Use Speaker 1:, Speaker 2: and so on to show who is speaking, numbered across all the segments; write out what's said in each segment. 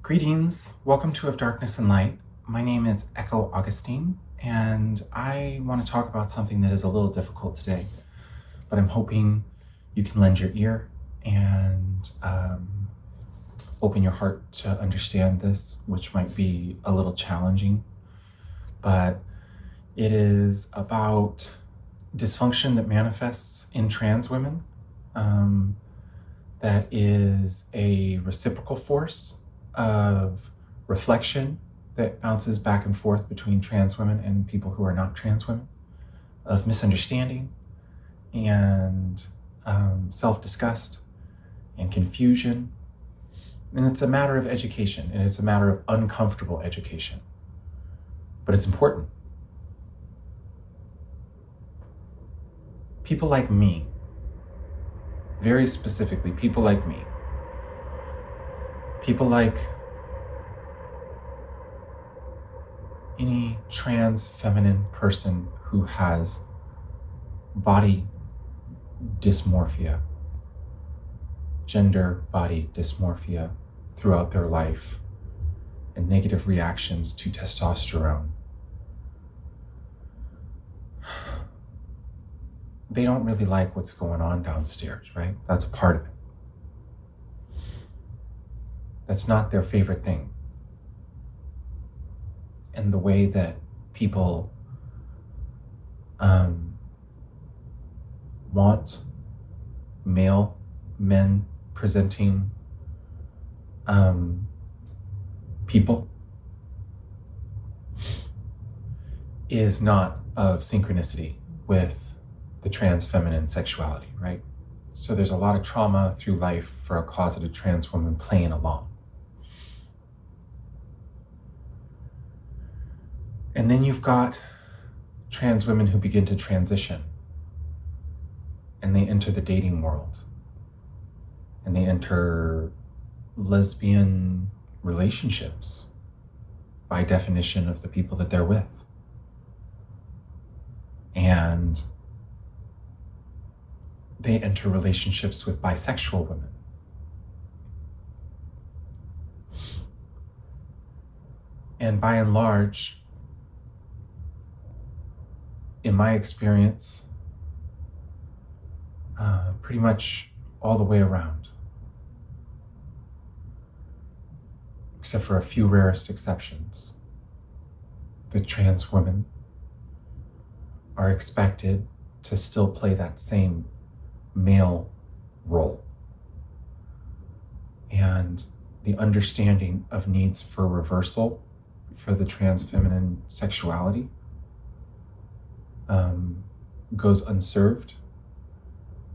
Speaker 1: Greetings, welcome to Of Darkness and Light. My name is Echo Augustine, and I want to talk about something that is a little difficult today, but I'm hoping you can lend your ear and open your heart to understand this, which might be a little challenging, but it is about dysfunction that manifests in trans women, that is a reciprocal force of reflection that bounces back and forth between trans women and people who are not trans women, of misunderstanding and self-disgust and confusion. And it's a matter of education, and it's a matter of uncomfortable education, but it's important. People like me, very specifically, people like me, people like any trans feminine person who has body dysmorphia, gender body dysmorphia throughout their life, and negative reactions to testosterone. They don't really like what's going on downstairs, right? That's a part of it. That's not their favorite thing. And the way that people want male men presenting people is not of synchronicity with the trans feminine sexuality, right? So there's a lot of trauma through life for a closeted trans woman playing along. And then you've got trans women who begin to transition, and they enter the dating world, and they enter lesbian relationships by definition of the people that they're with. And they enter relationships with bisexual women. And by and large, in my experience, pretty much all the way around, except for a few rarest exceptions, the trans women are expected to still play that same male role. And the understanding of needs for reversal for the trans feminine sexuality goes unserved,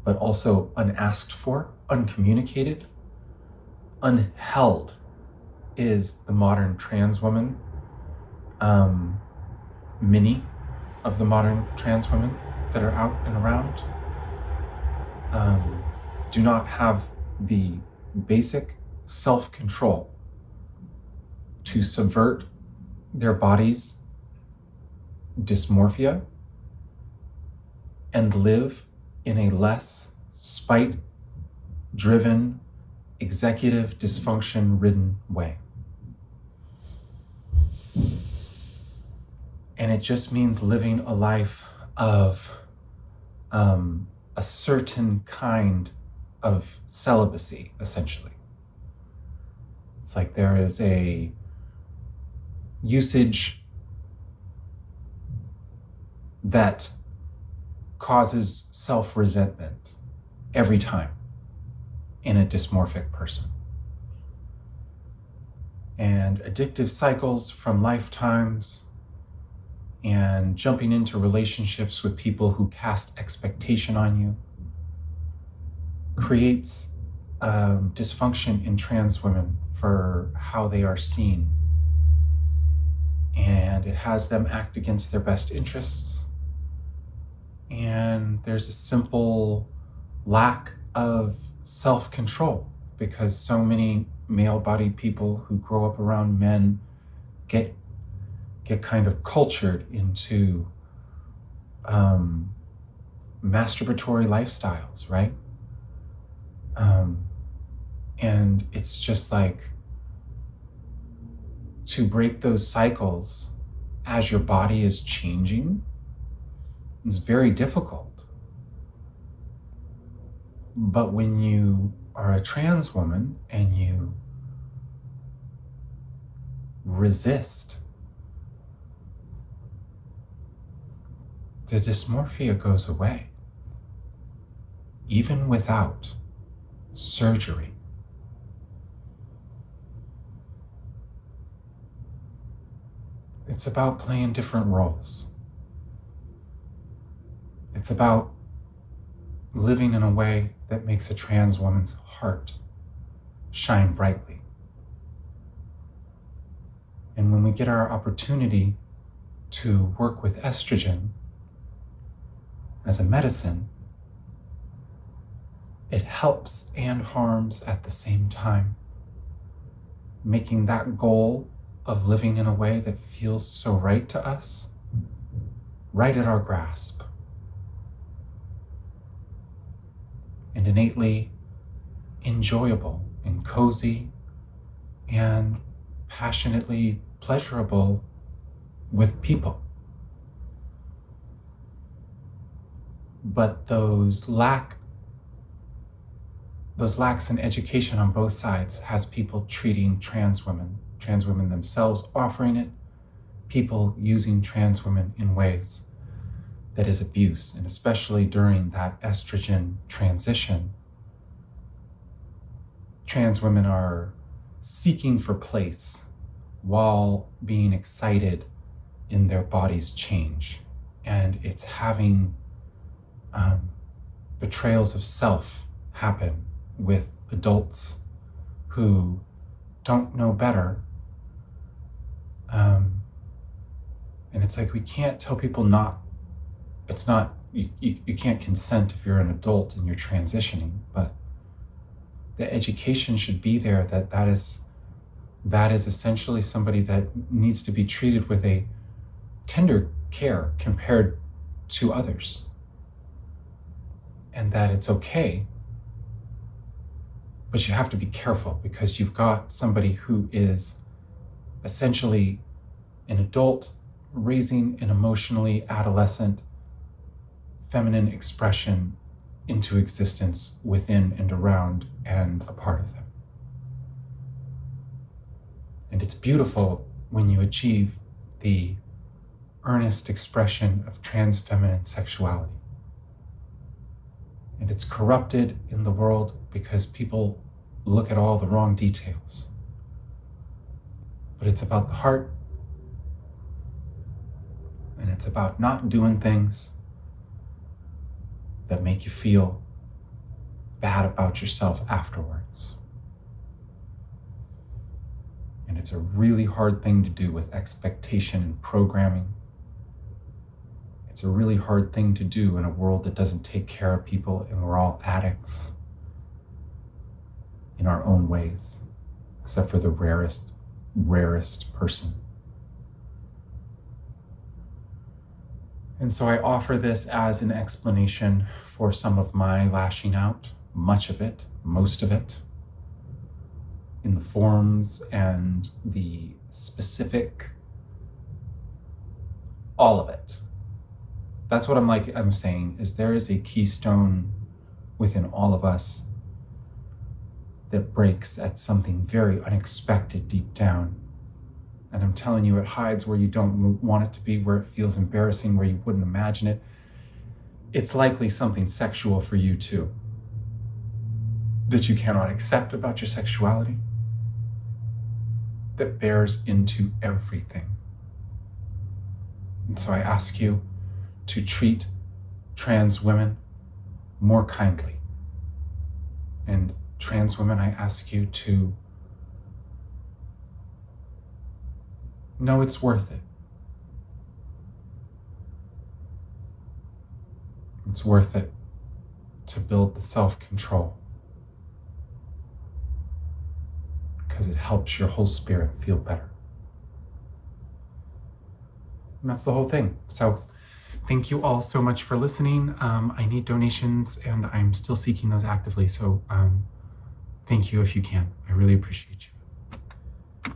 Speaker 1: but also unasked for, uncommunicated. Unheld is the modern trans woman, many of the modern trans women that are out and around do not have the basic self-control to subvert their body's dysmorphia and live in a less spite-driven, executive dysfunction-ridden way. And it just means living a life of a certain kind of celibacy, essentially. It's like there is a usage that causes self-resentment every time in a dysmorphic person. And addictive cycles from lifetimes and jumping into relationships with people who cast expectation on you creates dysfunction in trans women for how they are seen. And it has them act against their best interests. And there's a simple lack of self-control because so many male-bodied people who grow up around men get kind of cultured into masturbatory lifestyles, right? And it's just like to break those cycles as your body is changing is very difficult. But when you are a trans woman and you resist, the dysmorphia goes away, even without surgery. It's about playing different roles. It's about living in a way that makes a trans woman's heart shine brightly. And when we get our opportunity to work with estrogen as a medicine, it helps and harms at the same time, making that goal of living in a way that feels so right to us, right at our grasp, and innately enjoyable and cozy and passionately pleasurable with people. But those lacks in education on both sides has people treating trans women themselves offering it, people using trans women in ways that is abuse. And especially during that estrogen transition, trans women are seeking for place while being excited in their body's change. And it's having betrayals of self happen with adults who don't know better. And it's like, we can't tell people you can't consent if you're an adult and you're transitioning, but the education should be there that is essentially somebody that needs to be treated with a tender care compared to others. And that it's okay, but you have to be careful because you've got somebody who is essentially an adult raising an emotionally adolescent feminine expression into existence within and around and a part of them. And it's beautiful when you achieve the earnest expression of trans feminine sexuality. And it's corrupted in the world because people look at all the wrong details. But it's about the heart, and it's about not doing things that make you feel bad about yourself afterwards. And it's a really hard thing to do with expectation and programming. It's a really hard thing to do in a world that doesn't take care of people, and we're all addicts in our own ways, except for the rarest person. And so I offer this as an explanation for some of my lashing out, much of it, most of it, in the forms and the specific, all of it. That's what I'm saying, is there is a keystone within all of us that breaks at something very unexpected deep down. And I'm telling you, it hides where you don't want it to be, where it feels embarrassing, where you wouldn't imagine it. It's likely something sexual for you too, that you cannot accept about your sexuality, that bears into everything. And so I ask you to treat trans women more kindly. And trans women, I ask you to know it's worth it. It's worth it to build the self-control, because it helps your whole spirit feel better. And that's the whole thing. So thank you all so much for listening. I need donations and I'm still seeking those actively. So thank you if you can. I really appreciate you.